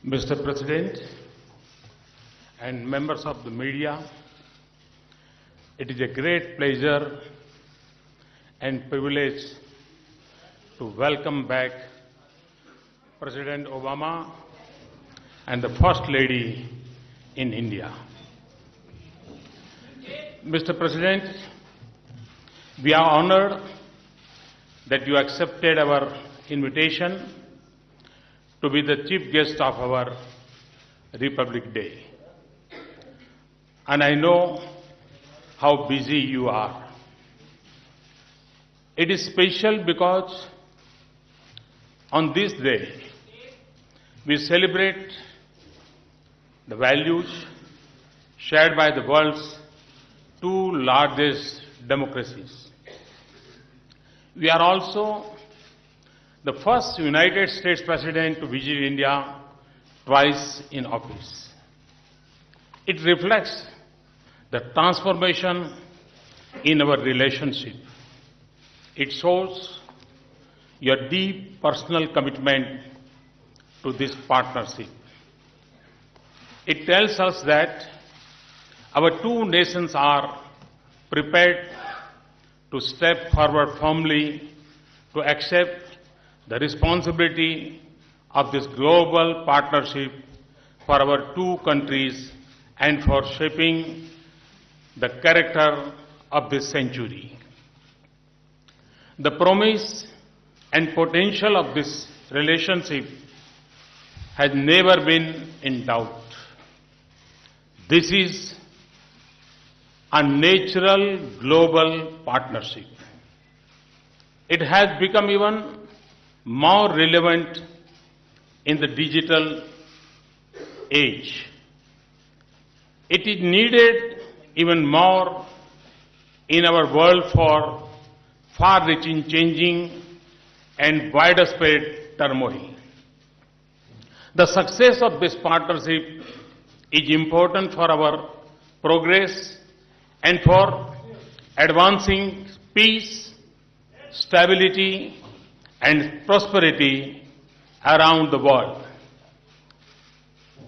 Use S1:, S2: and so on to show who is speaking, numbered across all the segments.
S1: Mr. President and members of the media, it is a great pleasure and privilege to welcome back President Obama and the First Lady in India. Mr. President, we are honored that you accepted our invitation to be the chief guest of our Republic Day. And I know how busy you are. It is special because on this day, we celebrate the values shared by the world's two largest democracies. We are also the first United States President to visit India twice in office. It reflects the transformation in our relationship. It shows your deep personal commitment to this partnership. It tells us that our two nations are prepared to step forward firmly to accept the responsibility of this global partnership for our two countries and for shaping the character of this century. The promise and potential of this relationship has never been in doubt. This is a natural global partnership. It has become even more relevant in the digital age. It is needed even more in our world for far-reaching changing and widespread turmoil. The success of this partnership is important for our progress and for advancing peace, stability, and prosperity around the world.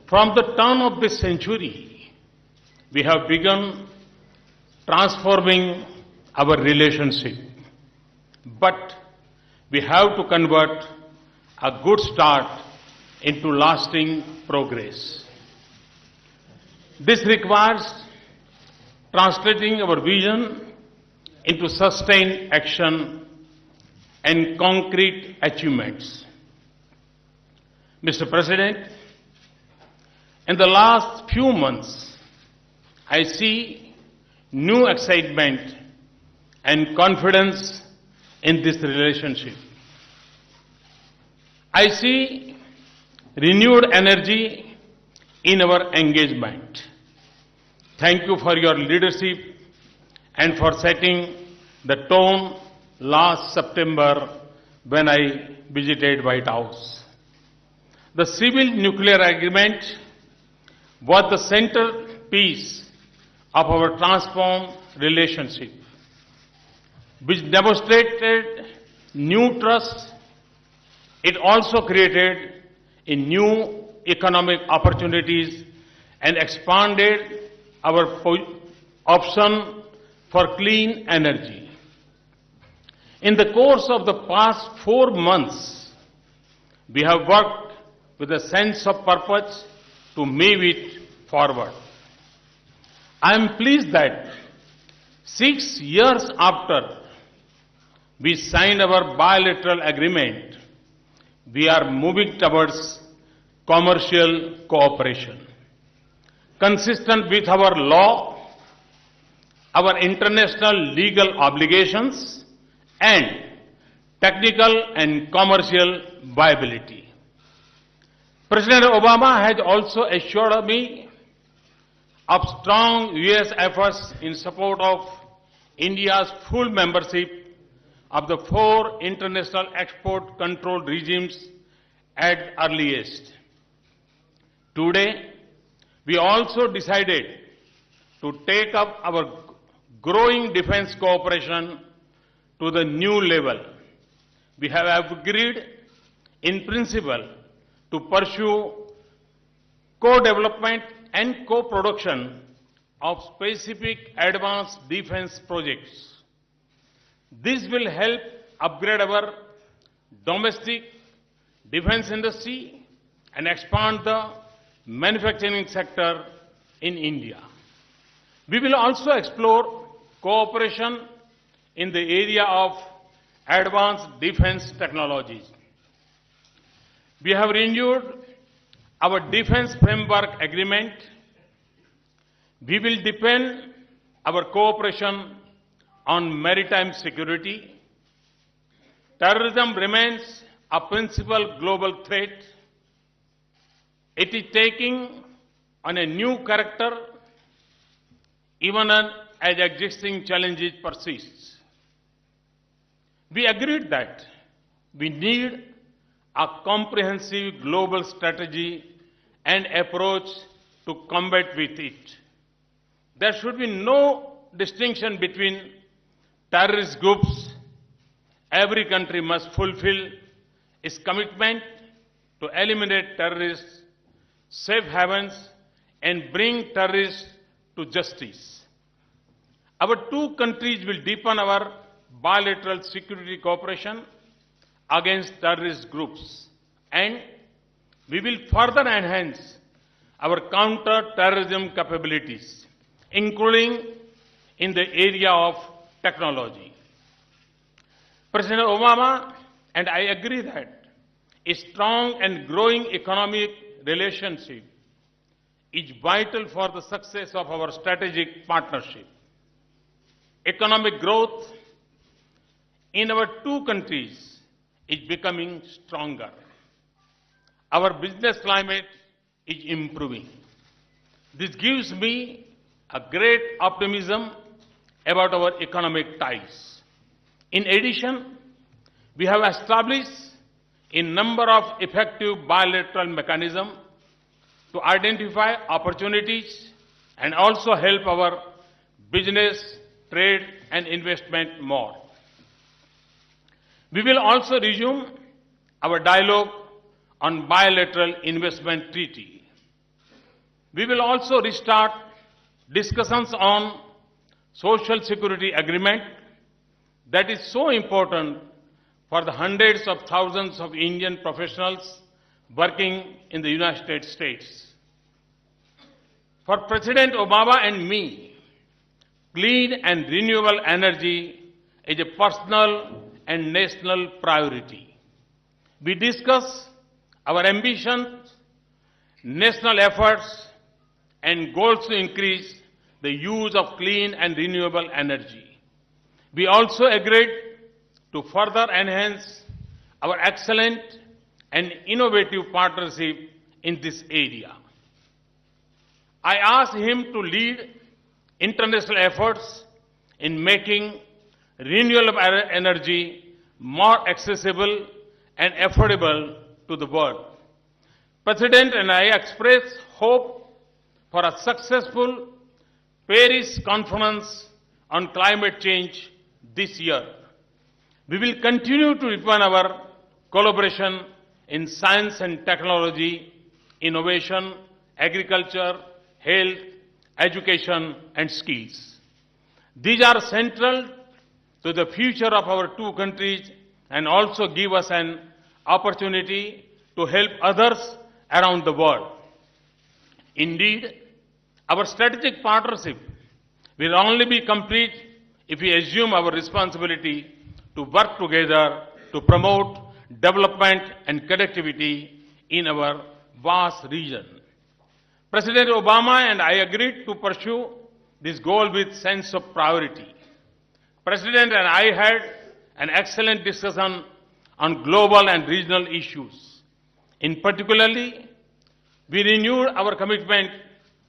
S1: From the turn of this century, we have begun transforming our relationship. But we have to convert a good start into lasting progress. This requires translating our vision into sustained action and concrete achievements. Mr. President, in the last few months, I see new excitement and confidence in this relationship. I see renewed energy in our engagement. Thank you for your leadership and for setting the tone last September when I visited White House. The civil nuclear agreement was the centerpiece of our transformed relationship, which demonstrated new trust. It also created a new economic opportunities and expanded our option for clean energy. In the course of the past 4 months, we have worked with a sense of purpose to move it forward. I am pleased that 6 years after we signed our bilateral agreement, we are moving towards commercial cooperation. Consistent with our law, our international legal obligations, and technical and commercial viability. President Obama has also assured me of strong U.S. efforts in support of India's full membership of the 4 international export control regimes at earliest. Today, we also decided to take up our growing defense cooperation to the new level. We have agreed in principle to pursue co-development and co-production of specific advanced defense projects. This will help upgrade our domestic defense industry and expand the manufacturing sector in India. We will also explore cooperation in the area of advanced defense technologies. We have renewed our defense framework agreement. We will deepen our cooperation on maritime security. Terrorism remains a principal global threat. It is taking on a new character even as existing challenges persist. We agreed that we need a comprehensive global strategy and approach to combat with it. There should be no distinction between terrorist groups. Every country must fulfill its commitment to eliminate terrorists, safe havens, and bring terrorists to justice. Our two countries will deepen our bilateral security cooperation against terrorist groups, and we will further enhance our counter-terrorism capabilities, including in the area of technology. President Obama and I agree that a strong and growing economic relationship is vital for the success of our strategic partnership. Economic growth in our two countries is becoming stronger. Our business climate is improving. This gives me a great optimism about our economic ties. In addition, we have established a number of effective bilateral mechanisms to identify opportunities and also help our business, trade and investment more. We will also resume our dialogue on bilateral investment treaty. We will also restart discussions on social security agreement that is so important for the hundreds of thousands of Indian professionals working in the United States. For President Obama and me, clean and renewable energy is a personal and national priority. We discuss our ambitions, national efforts, and goals to increase the use of clean and renewable energy. We also agreed to further enhance our excellent and innovative partnership in this area. I asked him to lead international efforts in making renewable energy more accessible and affordable to the world. President and I express hope for a successful Paris Conference on climate change this year. We will continue to deepen our collaboration in science and technology, innovation, agriculture, health, education, and skills. These are central to the future of our two countries and also give us an opportunity to help others around the world. Indeed, our strategic partnership will only be complete if we assume our responsibility to work together to promote development and connectivity in our vast region. President Obama and I agreed to pursue this goal with sense of priority. President and I had an excellent discussion on global and regional issues. In particularly, we renewed our commitment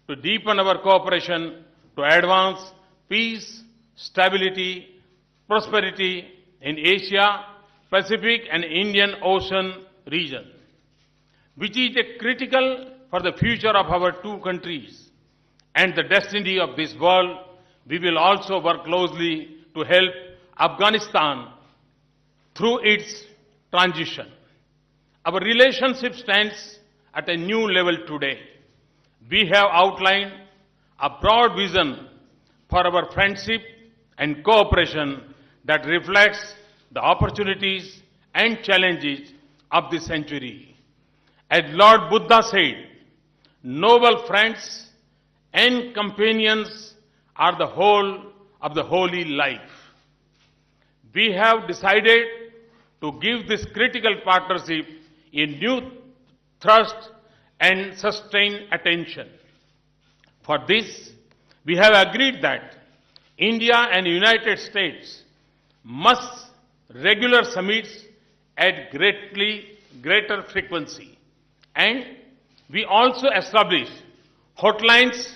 S1: to deepen our cooperation to advance peace, stability, prosperity in Asia, Pacific and Indian Ocean region, which is critical for the future of our two countries and the destiny of this world. We will also work closely to help Afghanistan through its transition. Our relationship stands at a new level today. we have outlined a broad vision for our friendship and cooperation that reflects the opportunities and challenges of this century. As Lord Buddha said, noble friends and companions are the whole of the holy life. We have decided to give this critical partnership a new thrust and sustained attention. For this, we have agreed that India and United States must regular summits at greater frequency. And we also established hotlines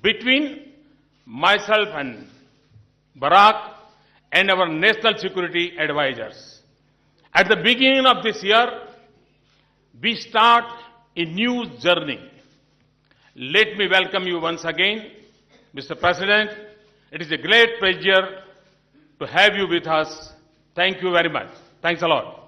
S1: between myself and Barack and our national security advisors. At the beginning of this year, we start a new journey. Let me welcome you once again, Mr. President. It is a great pleasure to have you with us. Thank you very much. Thanks a lot.